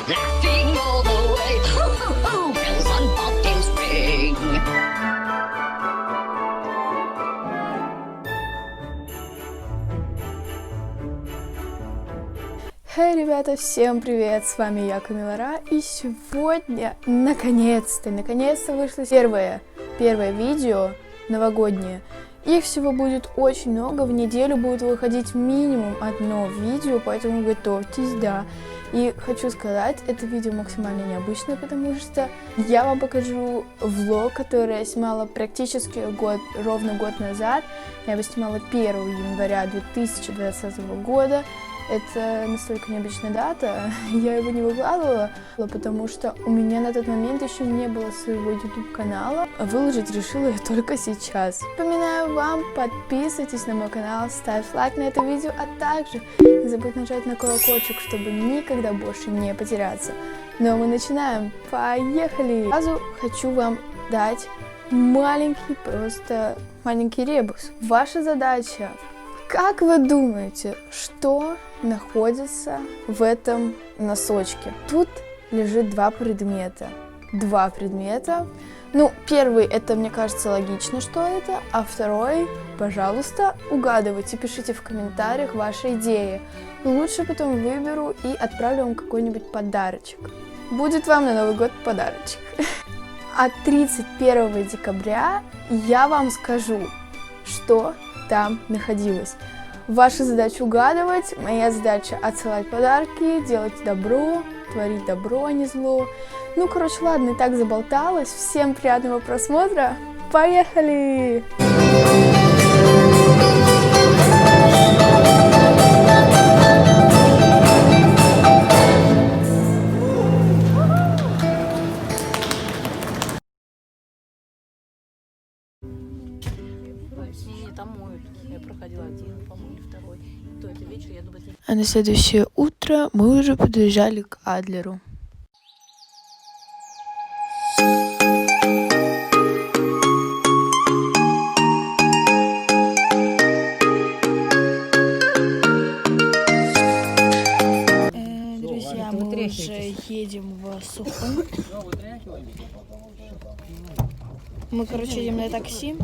laughing all the way. Bells on bobtails ring. Хей, ребята, всем привет, с вами я, Камилара, и сегодня, наконец-то вышло первое видео новогоднее. Их всего будет очень много, в неделю будет выходить минимум одно видео, поэтому готовьтесь, да. И хочу сказать, это видео максимально необычное, потому что я вам покажу влог, который я снимала практически ровно год назад. Я его снимала 1 января 2020 года. Это настолько необычная дата, я его не выкладывала, потому что у меня на тот момент еще не было своего YouTube-канала. Выложить решила я только сейчас. Напоминаю вам, подписывайтесь на мой канал, ставь лайк на это видео, а также не забудь нажать на колокольчик, чтобы никогда больше не потеряться. Ну а мы начинаем. Поехали! Сразу хочу вам дать маленький ребус. Ваша задача. Как вы думаете, что находится в этом носочке? Тут лежит два предмета. Ну, первый, это, мне кажется, логично, что это, а второй, пожалуйста, угадывайте, пишите в комментариях ваши идеи. Лучше потом выберу и отправлю вам какой-нибудь подарочек. Будет вам на Новый год подарочек. А 31 декабря я вам скажу, что там находилась. Ваша задача угадывать, моя задача отсылать подарки, делать добро, творить добро, а не зло. Ну, короче, ладно, и так заболталась. Всем приятного просмотра. Поехали! А на следующее утро мы уже подъезжали к Адлеру. Друзья, мы уже едем в Сухум. Мы, короче, едем на такси.